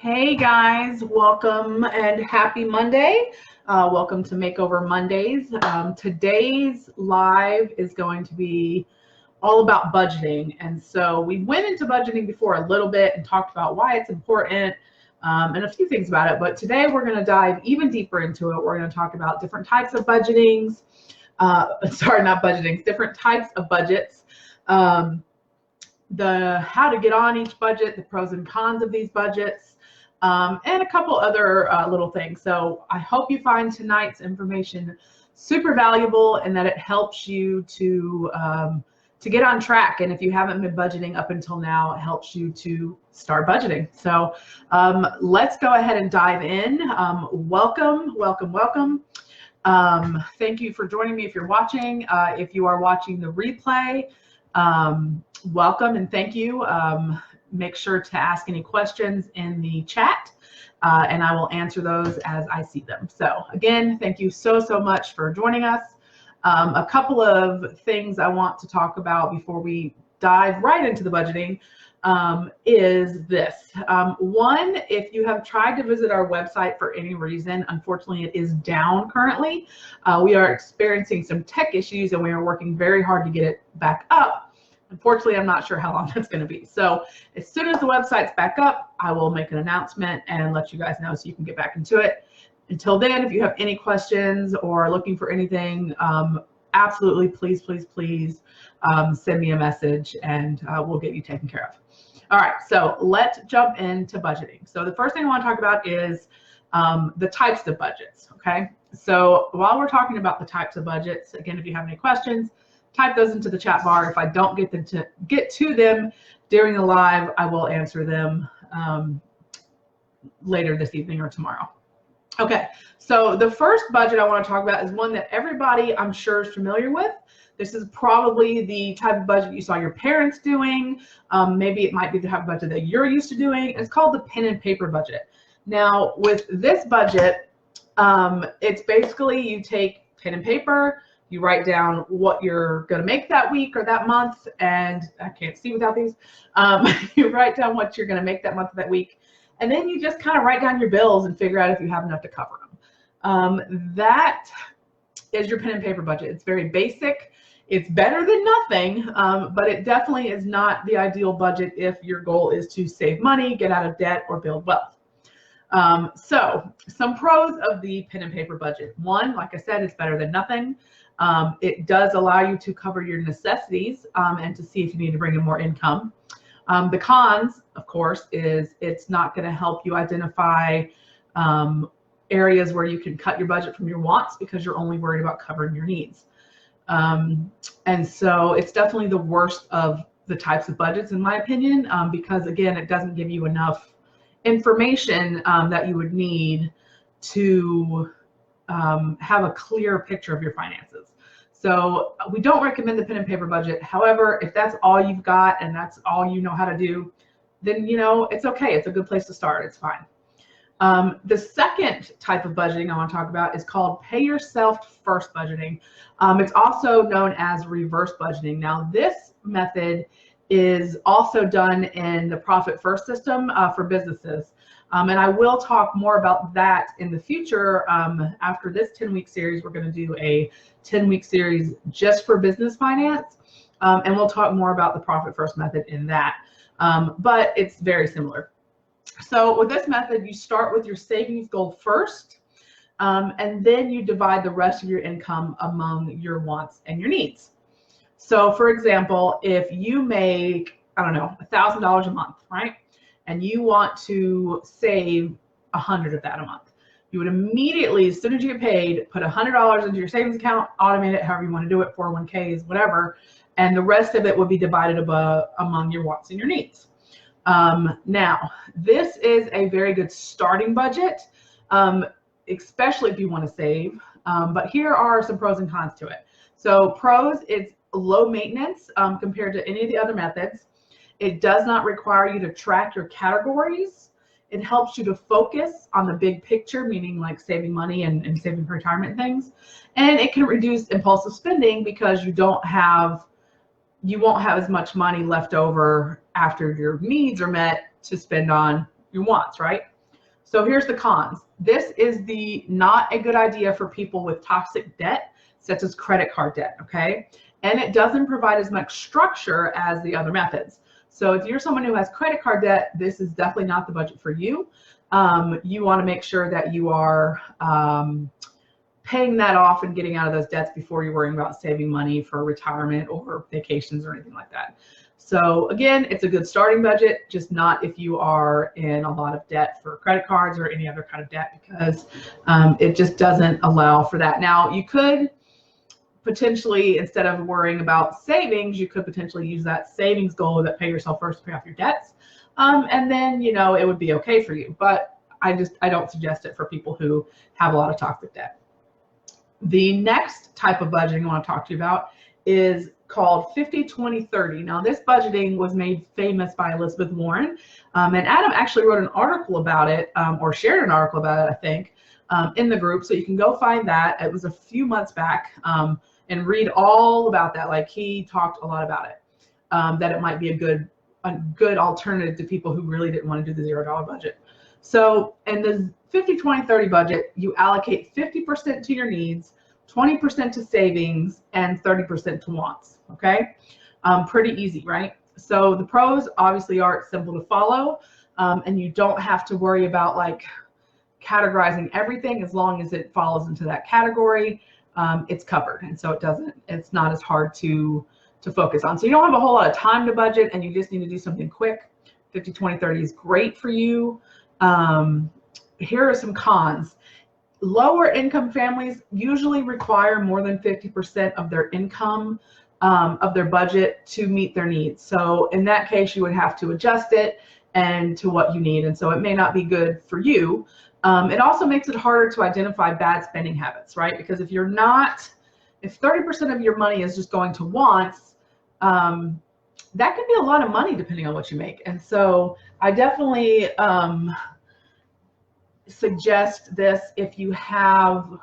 Hey guys, welcome and happy Monday. Welcome to Makeover Mondays. Today's live is going to be all about budgeting. And so we went into budgeting before a little bit and talked about why it's important and a few things about it. But today we're going to dive even deeper into it. We're going to talk about different types of budgetings. Not budgetings, different types of budgets. The how to get on each budget, the pros and cons of these budgets, and a couple other little things. So I hope you find tonight's information super valuable and that it helps you to get on track. And if you haven't been budgeting up until now, it helps you to start budgeting. So let's go ahead and dive in. Welcome. Thank you for joining me if you're watching. If you are watching the replay, welcome and thank you. Make sure to ask any questions in the chat and I will answer those as I see them. So again, thank you so much for joining us. A couple of things I want to talk about before we dive right into the budgeting is this. One, if you have tried to visit our website for any reason, unfortunately it is down currently. We are experiencing some tech issues and we are working very hard to get it back up. Unfortunately, I'm not sure how long that's going to be. So as soon as the website's back up, I will make an announcement and let you guys know so you can get back into it. Until then, if you have any questions or looking for anything, absolutely, please send me a message and we'll get you taken care of. All right, so let's jump into budgeting. So the first thing I want to talk about is the types of budgets, okay? So while we're talking about the types of budgets, again, if you have any questions, type those into the chat bar. If I don't get to them during the live, I will answer them later this evening or tomorrow. Okay, so the first budget I want to talk about is one that everybody I'm sure is familiar with. This is probably the type of budget you saw your parents doing. Maybe it might be the type of budget that you're used to doing. It's called the pen and paper budget. Now, with this budget, it's basically you take pen and paper, you write down what you're going to make that week or that month, and I can't see without these. You write down what you're going to make that month or that week, and then you just kind of write down your bills and figure out if you have enough to cover them. That is your pen and paper budget. It's very basic. It's better than nothing, but it definitely is not the ideal budget if your goal is to save money, get out of debt, or build wealth. So some pros of the pen and paper budget. One, like I said, it's better than nothing. It does allow you to cover your necessities and to see if you need to bring in more income. The cons, of course, is it's not going to help you identify areas where you can cut your budget from your wants because you're only worried about covering your needs. And so it's definitely the worst of the types of budgets, in my opinion, because again, it doesn't give you enough information that you would need to have a clear picture of your finances. So we don't recommend the pen and paper budget. However, if that's all you've got and that's all you know how to do, then it's okay. It's a good place to start. It's fine. The second type of budgeting I want to talk about is called pay yourself first budgeting. It's also known as reverse budgeting. Now, this method is also done in the profit first system for businesses. And I will talk more about that in the future. After this 10-week series, we're going to do a 10-week series just for business finance. And we'll talk more about the profit first method in that. But it's very similar. So with this method, you start with your savings goal first, and then you divide the rest of your income among your wants and your needs. So for example, if you make, I don't know, $1,000 a month, right? And you want to save 100 of that a month. You would immediately, as soon as you get paid, put $100 into your savings account, automate it however you want to do it, 401ks, whatever, and the rest of it would be divided among your wants and your needs. Now, this is a very good starting budget, especially if you want to save, but here are some pros and cons to it. So pros, it's low maintenance compared to any of the other methods. It does not require you to track your categories. It helps you to focus on the big picture, meaning like saving money and saving for retirement things. And it can reduce impulsive spending because you won't have as much money left over after your needs are met to spend on your wants, right? So here's the cons. This is not a good idea for people with toxic debt, such as credit card debt, okay? And it doesn't provide as much structure as the other methods. So if you're someone who has credit card debt, this is definitely not the budget for you. You want to make sure that you are paying that off and getting out of those debts before you're worrying about saving money for retirement or vacations or anything like that. So again, it's a good starting budget, just not if you are in a lot of debt for credit cards or any other kind of debt, because it just doesn't allow for that. Now, you could potentially, instead of worrying about savings, you could potentially use that savings goal that pay yourself first to pay off your debts. And then, you know, it would be okay for you. But I don't suggest it for people who have a lot of toxic debt. The next type of budgeting I want to talk to you about is called 50-20-30. Now, this budgeting was made famous by Elizabeth Warren, and Adam actually wrote an article about it, or shared an article about it, I think, in the group. So you can go find that. It was a few months back, and read all about that. Like, he talked a lot about it, that it might be a good alternative to people who really didn't want to do the $0 budget. So in the 50-20-30 budget, you allocate 50% to your needs, 20% to savings, and 30% to wants, okay? Pretty easy, right? So the pros obviously are it's simple to follow, and you don't have to worry about like categorizing everything. As long as it falls into that category, it's covered. And so it's not as hard to focus on. So you don't have a whole lot of time to budget and you just need to do something quick. 50-20-30 is great for you. Here are some cons. Lower income families usually require more than 50% of their income, of their budget, to meet their needs. So in that case, you would have to adjust it and to what you need. And so it may not be good for you. It also makes it harder to identify bad spending habits, right? Because if 30% of your money is just going to wants, that could be a lot of money depending on what you make. And so I definitely suggest this if you have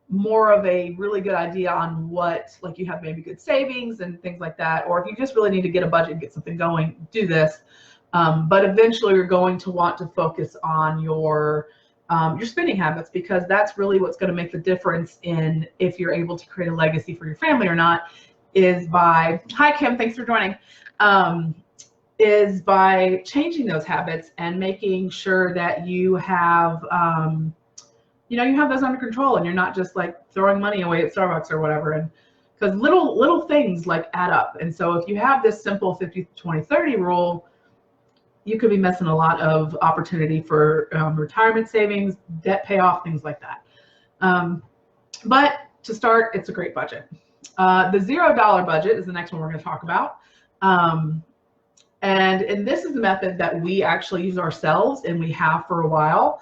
more of a really good idea on what, like you have maybe good savings and things like that, or if you just really need to get a budget and get something going, do this. But eventually you're going to want to focus on your spending habits, because that's really what's going to make the difference in if you're able to create a legacy for your family or not, is by, hi Kim, thanks for joining, is by changing those habits and making sure that you have, you have those under control and you're not just like throwing money away at Starbucks or whatever. And because little things like add up. And so if you have this simple 50-20-30 rule, you could be missing a lot of opportunity for retirement savings, debt payoff, things like that. But to start, it's a great budget. The $0 budget is the next one we're going to talk about. And this is the method that we actually use ourselves and we have for a while.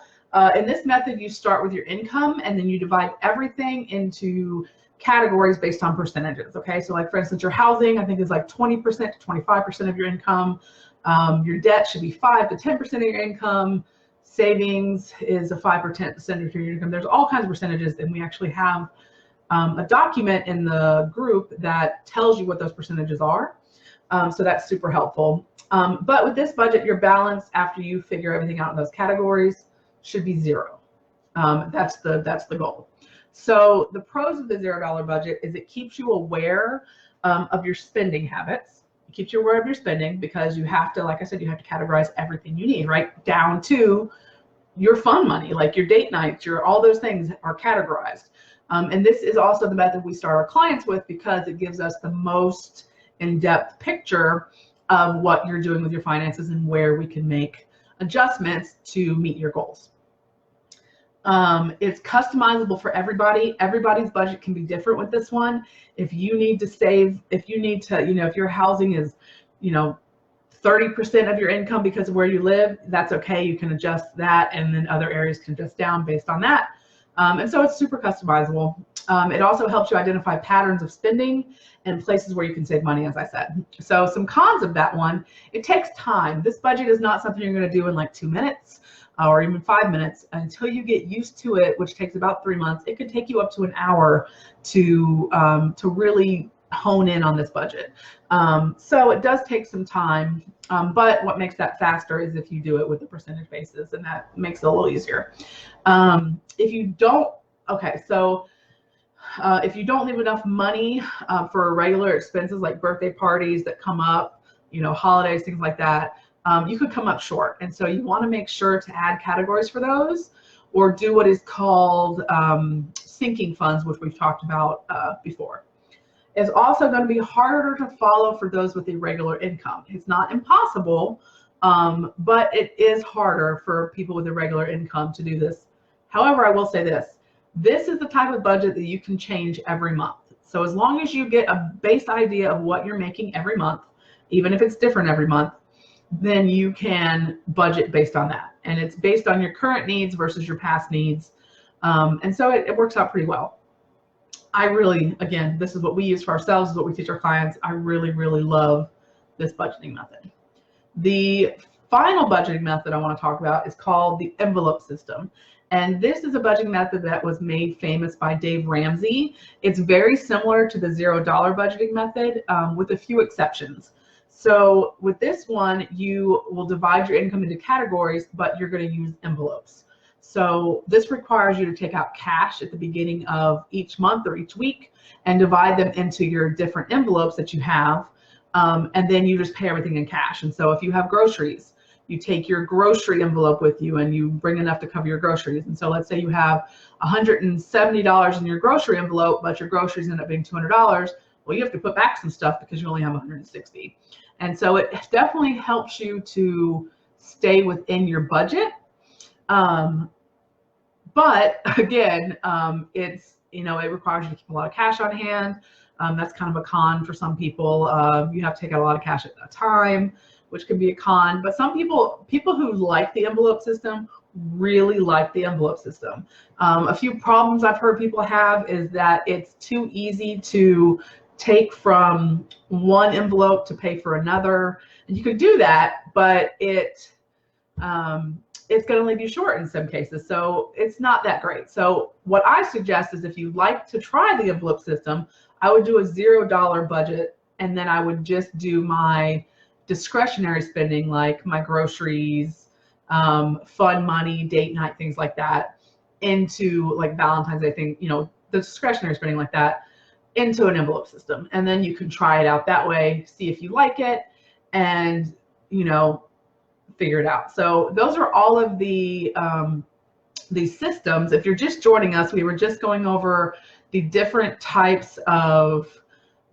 In this method, you start with your income and then you divide everything into categories based on percentages. Okay, so like for instance, your housing, I think, is like 20% to 25% of your income. Your debt should be 5 to 10% of your income. Savings is a 5 or 10% of your income. There's all kinds of percentages, and we actually have a document in the group that tells you what those percentages are. So that's super helpful. But with this budget, your balance after you figure everything out in those categories should be 0. That's the goal. So the pros of the $0 budget is it keeps you aware of your spending habits. It keeps you aware of your spending because you have to, like I said, you have to categorize everything you need, right? Down to your fun money, like your date nights, all those things are categorized. And this is also the method we start our clients with because it gives us the most in-depth picture of what you're doing with your finances and where we can make adjustments to meet your goals. It's customizable for everybody. Everybody's budget can be different with this one. If you need to save, if you need to, if your housing is, 30% of your income because of where you live, that's okay. You can adjust that, and then other areas can adjust down based on that. And so it's super customizable. It also helps you identify patterns of spending and places where you can save money, as I said. So some cons of that one, it takes time. This budget is not something you're going to do in like 2 minutes or even 5 minutes. Until you get used to it, which takes about 3 months. It could take you up to an hour to really hone in on this budget. So it does take some time, but what makes that faster is if you do it with a percentage basis, and that makes it a little easier. If you don't, okay, so if you don't leave enough money for regular expenses like birthday parties that come up, holidays, things like that, you could come up short. And so you want to make sure to add categories for those, or do what is called sinking funds, which we've talked about before. It's also going to be harder to follow for those with irregular income. It's not impossible, but it is harder for people with irregular income to do this. However, I will say this. This is the type of budget that you can change every month. So as long as you get a base idea of what you're making every month, even if it's different every month, then you can budget based on that. And it's based on your current needs versus your past needs. And so it works out pretty well. I really, again, this is what we use for ourselves, is what we teach our clients. I really, really love this budgeting method. The final budgeting method I want to talk about is called the envelope system. And this is a budgeting method that was made famous by Dave Ramsey. It's very similar to the $0 budgeting method with a few exceptions. So with this one, you will divide your income into categories, but you're going to use envelopes. So this requires you to take out cash at the beginning of each month or each week and divide them into your different envelopes that you have. And then you just pay everything in cash. And so if you have groceries, you take your grocery envelope with you and you bring enough to cover your groceries. And so let's say you have $170 in your grocery envelope, but your groceries end up being $200. Well, you have to put back some stuff because you only have 160. And so it definitely helps you to stay within your budget. But again, it's, it requires you to keep a lot of cash on hand. That's kind of a con for some people. You have to take out a lot of cash at a time, which can be a con. But some people who like the envelope system really like the envelope system. A few problems I've heard people have is that it's too easy to take from one envelope to pay for another. And you could do that, but it's going to leave you short in some cases. So it's not that great. So what I suggest is if you like to try the envelope system, I would do a $0 budget, and then I would just do my discretionary spending, like my groceries, fun money, date night, things like that, into like Valentine's Day thing, the discretionary spending like that, into an envelope system. And then you can try it out that way, see if you like it, and figure it out. So those are all of the systems. If you're just joining us, we were just going over the different types of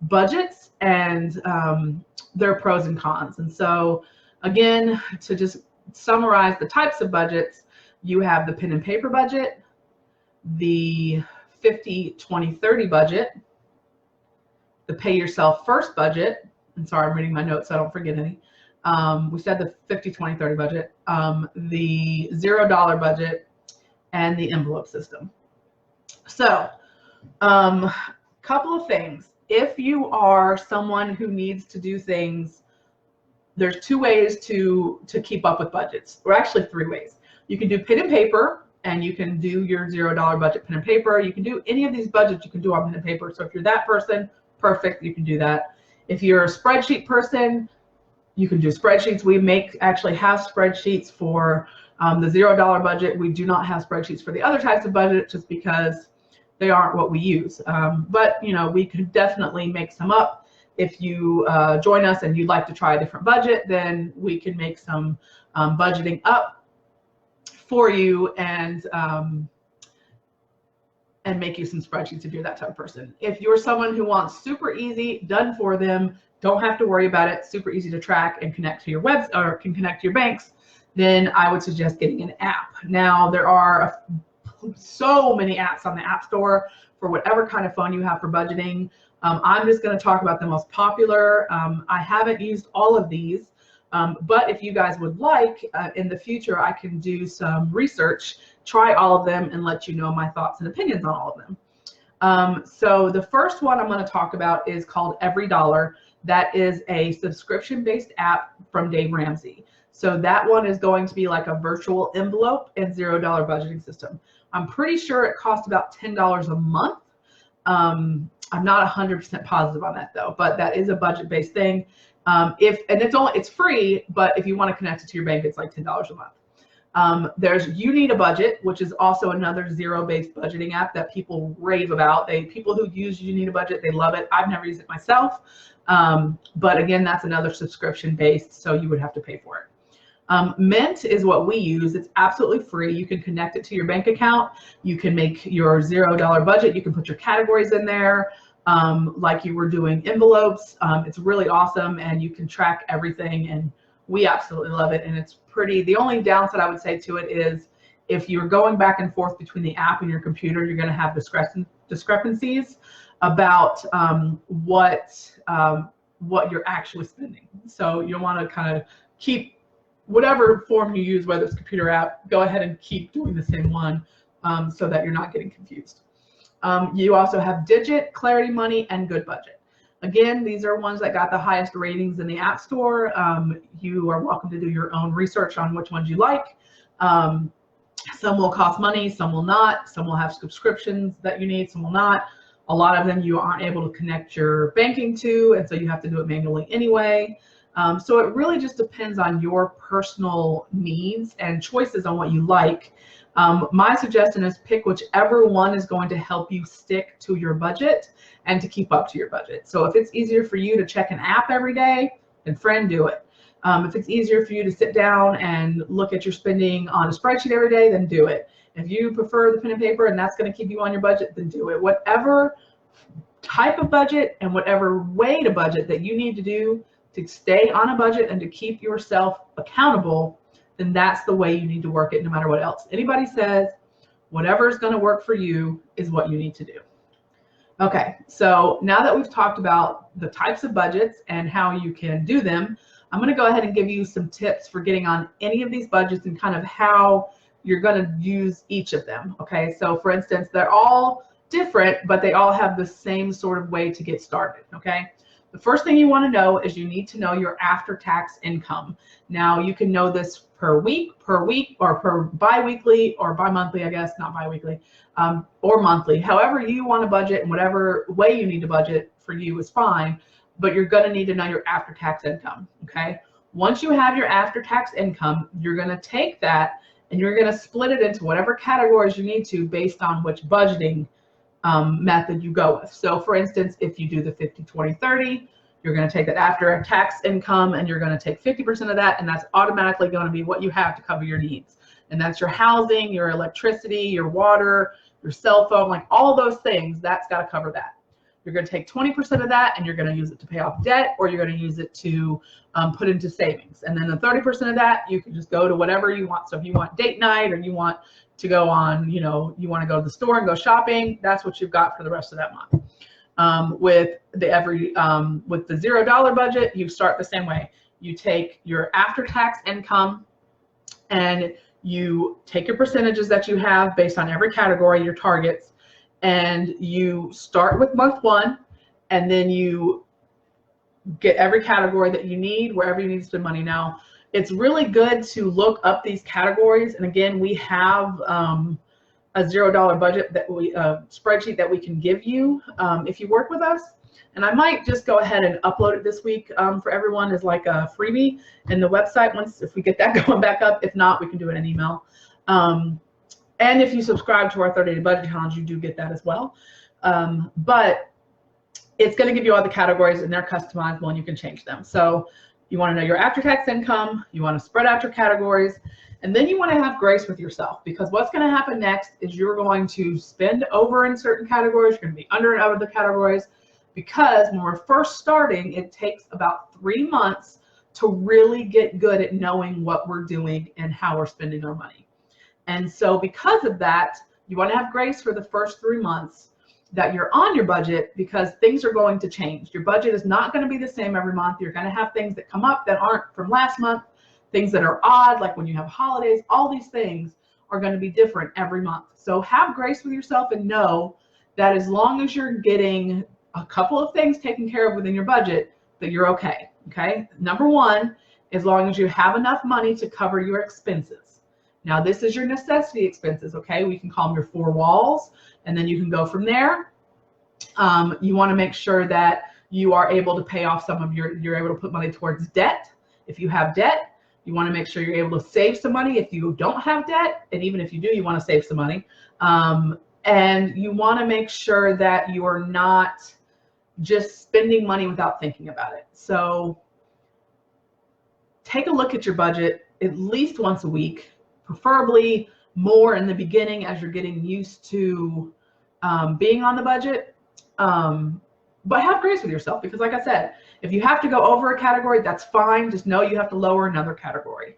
budgets and their pros and cons. And so again, to just summarize the types of budgets, you have the pen and paper budget, the 50-20-30 budget, the pay yourself first budget. And sorry, I'm reading my notes so I don't forget any. We said the 50-20-30 budget, the $0 budget, and the envelope system. So couple of things. If you are someone who needs to do things, there's two ways to keep up with budgets, or actually three ways. You can do pen and paper, and you can do your $0 budget pen and paper. You can do any of these budgets, you can do on pen and paper. So if you're that person, perfect, you can do that. If you're a spreadsheet person, you can do spreadsheets. We actually have spreadsheets for the $0 budget. We do not have spreadsheets for the other types of budget just because they aren't what we use. But we could definitely make some up. If you join us and you'd like to try a different budget, then we can make some budgeting up for you and make you some spreadsheets if you're that type of person. If you're someone who wants super easy, done for them, don't have to worry about it, super easy to track and connect to your webs or can connect to your banks, then I would suggest getting an app. Now there are so many apps on the App Store for whatever kind of phone you have for budgeting. I'm just going to talk about the most popular. I haven't used all of these, but if you guys would like, in the future, I can do some research, try all of them, and let you know my thoughts and opinions on all of them. So the first one I'm going to talk about is called EveryDollar. That is a subscription-based app from Dave Ramsey. So that one is going to be like a virtual envelope and $0 budgeting system. I'm pretty sure it costs about $10 a month. I'm not 100% positive on that though, but that is a budget-based thing. It's free, but if you want to connect it to your bank, it's like $10 a month. There's You Need a Budget, which is also another zero-based budgeting app that people rave about. People who use You Need a Budget, they love it. I've never used it myself, but again, that's another subscription-based, so you would have to pay for it. Mint is what we use. It's absolutely free. You can connect it to your bank account. You can make your $0 budget. You can put your categories in there like you were doing envelopes. It's really awesome, and you can track everything, and we absolutely love it. And it's pretty. The only downside I would say to it is if you're going back and forth between the app and your computer, you're going to have discrepancies about what you're actually spending. So you'll want to kind of keep whatever form you use, whether it's computer app, go ahead and keep doing the same one so that you're not getting confused. You also have Digit, Clarity Money, and Good Budget. Again, these are ones that got the highest ratings in the App Store. You are welcome to do your own research on which ones you like. Some will cost money, some will not. Some will have subscriptions that you need, some will not. A lot of them you aren't able to connect your banking to, and so you have to do it manually anyway. So it really just depends on your personal needs and choices on what you like. My suggestion is pick whichever one is going to help you stick to your budget and to keep up to your budget. So if it's easier for you to check an app every day, then friend, do it. If it's easier for you to sit down and look at your spending on a spreadsheet every day, then do it. If you prefer the pen and paper and that's going to keep you on your budget, then do it. Whatever type of budget and whatever way to budget that you need to do to stay on a budget and to keep yourself accountable, then that's the way you need to work it no matter what else anybody says. Whatever is going to work for you is what you need to do. Okay, so now that we've talked about the types of budgets and how you can do them, I'm going to go ahead and give you some tips for getting on any of these budgets and kind of how you're going to use each of them. Okay, so for instance, they're all different, but they all have the same sort of way to get started. Okay. The first thing you want to know is you need to know your after-tax income. Now you can know this per week, or per bi-weekly, or bi-monthly, I guess, not bi-weekly, or monthly. However you want to budget and whatever way you need to budget for you is fine, but you're going to need to know your after-tax income, okay? Once you have your after-tax income, you're going to take that and you're going to split it into whatever categories you need to based on which budgeting method you go with. So for instance, if you do the 50-20-30, you're going to take that after tax income and you're going to take 50% of that, and that's automatically going to be what you have to cover your needs. And that's your housing, your electricity, your water, your cell phone, like all those things, that's got to cover that. You're going to take 20% of that and you're going to use it to pay off debt, or you're going to use it to put into savings. And then the 30% of that, you can just go to whatever you want. So if you want date night, or you want to go on, you want to go to the store and go shopping, that's what you've got for the rest of that month. With the $0 budget, you start the same way. You take your after-tax income and you take your percentages that you have based on every category, your targets, and you start with month one, and then you get every category that you need, wherever you need to spend money. Now, it's really good to look up these categories. And again, we have a $0 budget that spreadsheet that we can give you if you work with us. And I might just go ahead and upload it this week for everyone as like a freebie in the website if we get that going back up. If not, we can do it in email. And if you subscribe to our 30-day budget challenge, you do get that as well. But it's going to give you all the categories, and they're customizable and you can change them. So you want to know your after-tax income, you want to spread out your categories, and then you want to have grace with yourself, because what's going to happen next is you're going to spend over in certain categories, you're going to be under in other categories, because when we're first starting, it takes about 3 months to really get good at knowing what we're doing and how we're spending our money. And so because of that, you want to have grace for the first 3 months that you're on your budget, because things are going to change. Your budget is not going to be the same every month. You're going to have things that come up that aren't from last month, things that are odd, like when you have holidays. All these things are going to be different every month. So have grace with yourself and know that as long as you're getting a couple of things taken care of within your budget, that you're okay. Okay. Number one, as long as you have enough money to cover your expenses. Now, this is your necessity expenses. Okay. We can call them your 4 walls, and then you can go from there. You want to make sure that you are able to pay off some of you're able to put money towards debt. If you have debt, you want to make sure you're able to save some money if you don't have debt. And even if you do, you want to save some money. And you want to make sure that you are not just spending money without thinking about it. So take a look at your budget at least once a week, preferably more in the beginning as you're getting used to being on the budget. But have grace with yourself, because like I said, if you have to go over a category, that's fine. Just know you have to lower another category.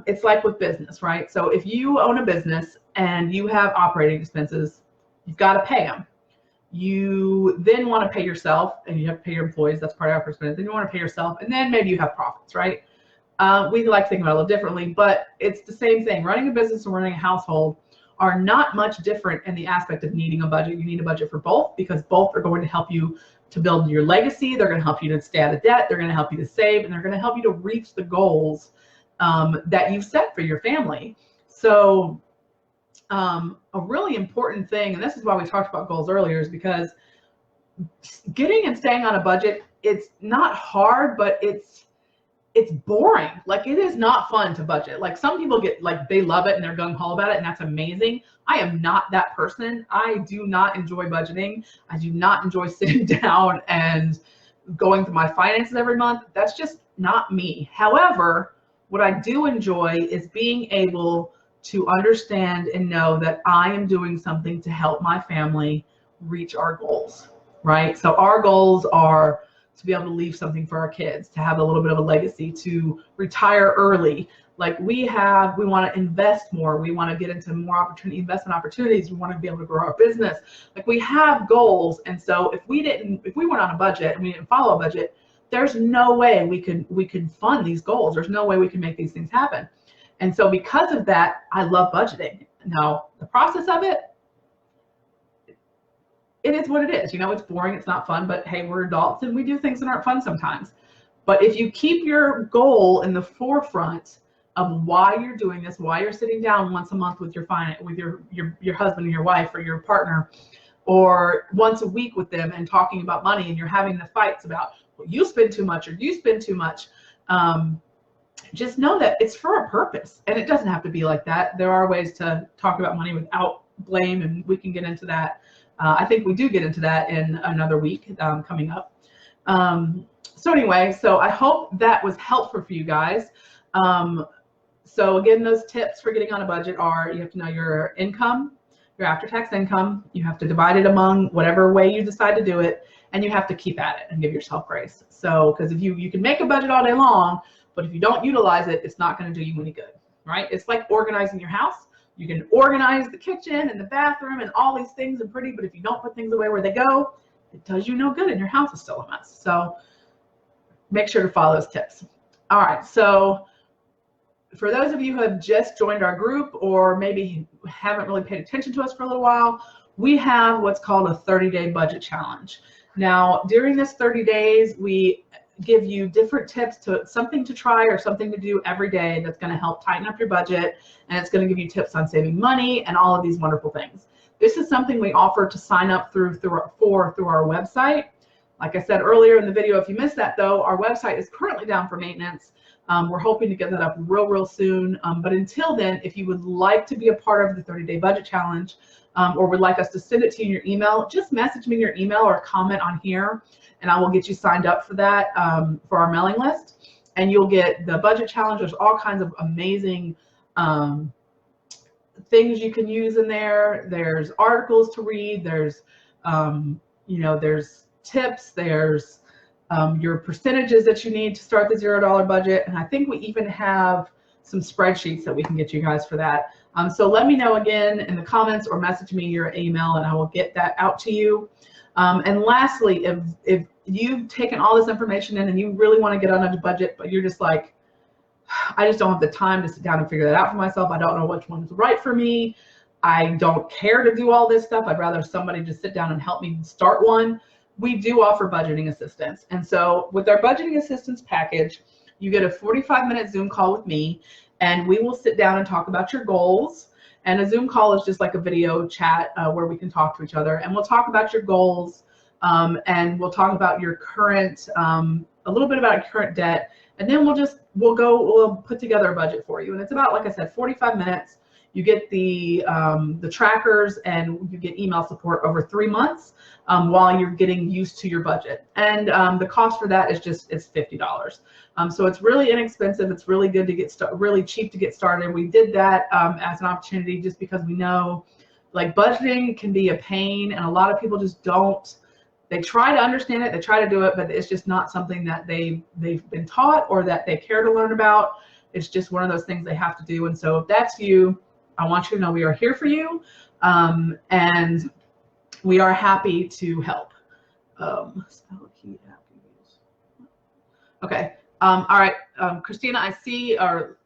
It's like with business, right? So if you own a business and you have operating expenses, you've got to pay them. You then want to pay yourself, and you have to pay your employees. That's part of operating expenses. Then you want to pay yourself, and then maybe you have profits, right? We like to think about it a little differently, but it's the same thing. Running a business and running a household are not much different in the aspect of needing a budget. You need a budget for both, because both are going to help you to build your legacy. They're going to help you to stay out of debt. They're going to help you to save, and they're going to help you to reach the goals that you've set for your family. So a really important thing, and this is why we talked about goals earlier, is because getting and staying on a budget, it's not hard, but it's boring. Like, it is not fun to budget. Like, some people get, like, they love it and they're gung-ho about it, and that's amazing. I am not that person. I do not enjoy budgeting. I do not enjoy sitting down and going through my finances every month. That's just not me. However, what I do enjoy is being able to understand and know that I am doing something to help my family reach our goals, right? So our goals are to be able to leave something for our kids, to have a little bit of a legacy, to retire early. Like, we want to invest more. We want to get into more investment opportunities. We want to be able to grow our business. Like, we have goals. And so if we weren't on a budget and we didn't follow a budget, there's no way we could fund these goals. There's no way we can make these things happen. And so because of that, I love budgeting. Now, the process of it is what it is. You know, it's boring, it's not fun, but hey, we're adults and we do things that aren't fun sometimes. But if you keep your goal in the forefront of why you're doing this, why you're sitting down once a month with your husband and your wife or your partner, or once a week with them and talking about money, and you're having the fights about, well, you spend too much or you spend too much, just know that it's for a purpose. And it doesn't have to be like that. There are ways to talk about money without blame, and we can get into that. I think we do get into that in another week coming up. So anyway, so I hope that was helpful for you guys. So again, those tips for getting on a budget are: you have to know your income, your after-tax income. You have to divide it among whatever way you decide to do it, and you have to keep at it and give yourself grace. So, because if you can make a budget all day long, but if you don't utilize it, it's not going to do you any good, right? It's like organizing your house. You can organize the kitchen and the bathroom and all these things and pretty, but if you don't put things away where they go, it does you no good, and your house is still a mess. So make sure to follow those tips. All right, so for those of you who have just joined our group, or maybe haven't really paid attention to us for a little while, we have what's called a 30-day budget challenge. Now, during this 30 days, we give you different tips, to something to try or something to do every day that's going to help tighten up your budget, and it's going to give you tips on saving money and all of these wonderful things. This is something we offer to sign up through our website. Like I said earlier in the video, if you missed that though, our website is currently down for maintenance. We're hoping to get that up real soon. But until then, if you would like to be a part of the 30-day budget challenge, or would like us to send it to you in your email, just message me your email or comment on here, and I will get you signed up for that, for our mailing list. And you'll get the budget challenge. There's all kinds of amazing things you can use in there. There's articles to read. There's, there's tips. There's your percentages that you need to start the $0 budget. And I think we even have some spreadsheets that we can get you guys for that. So let me know again in the comments, or message me your email, and I will get that out to you. And lastly, if you've taken all this information in and you really want to get on a budget, but you're just like, I just don't have the time to sit down and figure that out for myself. I don't know which one's right for me. I don't care to do all this stuff. I'd rather somebody just sit down and help me start one. We do offer budgeting assistance. And so with our budgeting assistance package, you get a 45-minute Zoom call with me, and we will sit down and talk about your goals, And a Zoom call is just like a video chat where we can talk to each other, and we'll talk about your goals, and we'll talk about your current, a little bit about your current debt, and then we'll put together a budget for you. And it's about, like I said, 45 minutes. You get the trackers, and you get email support over 3 months while you're getting used to your budget. And the cost for that is $50. So it's really inexpensive. It's really good to get really cheap to get started. We did that as an opportunity just because we know, like, budgeting can be a pain, and a lot of people just don't. They try to understand it, they try to do it, but it's just not something that they've been taught or that they care to learn about. It's just one of those things they have to do. And so if that's you, I want you to know we are here for you, and we are happy to help. Okay. All right. Christina, I see, or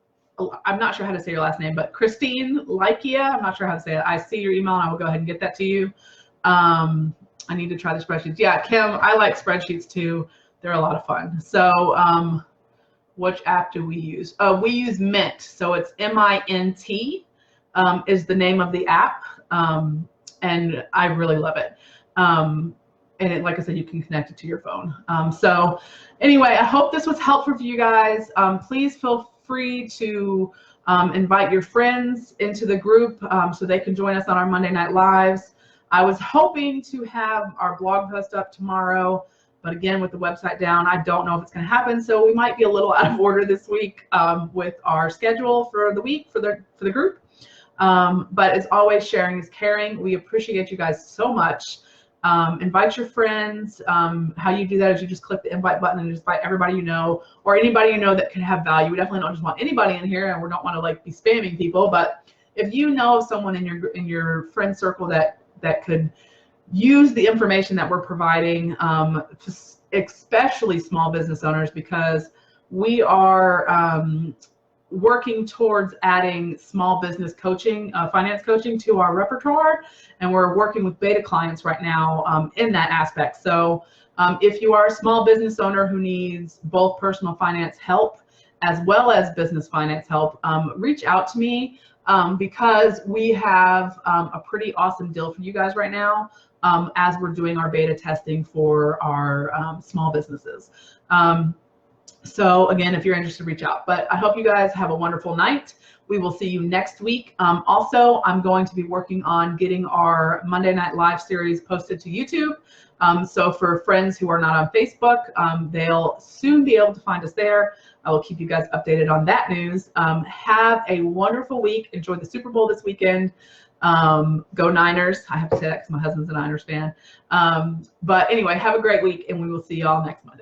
I'm not sure how to say your last name, but Christine Likia, I'm not sure how to say it. I see your email, and I will go ahead and get that to you. I need to try the spreadsheets. Yeah, Kim, I like spreadsheets too. They're a lot of fun. So which app do we use? We use Mint. So it's Mint is the name of the app. And I really love it. And like I said, you can connect it to your phone. So anyway, I hope this was helpful for you guys. Please feel free to invite your friends into the group so they can join us on our Monday Night Lives. I was hoping to have our blog post up tomorrow, but again, with the website down, I don't know if it's going to happen. So we might be a little out of order this week with our schedule for the week for the group. But as always, sharing is caring. We appreciate you guys so much. Invite your friends. How you do that is you just click the invite button and just invite everybody you know, or anybody you know that can have value. We definitely don't just want anybody in here, and we don't want to like be spamming people. But if you know of someone in your friend circle that could use the information that we're providing, especially small business owners, because we are working towards adding small business coaching, finance coaching to our repertoire, and we're working with beta clients right now in that aspect. So if you are a small business owner who needs both personal finance help as well as business finance help, reach out to me. Because we have a pretty awesome deal for you guys right now as we're doing our beta testing for our small businesses. So again, if you're interested, reach out. But I hope you guys have a wonderful night. We will see you next week. Also, I'm going to be working on getting our Monday Night Live series posted to YouTube. So for friends who are not on Facebook, they'll soon be able to find us there. I will keep you guys updated on that news. Have a wonderful week. Enjoy the Super Bowl this weekend. Go Niners. I have to say that because my husband's a Niners fan. But anyway, have a great week, and we will see you all next Monday.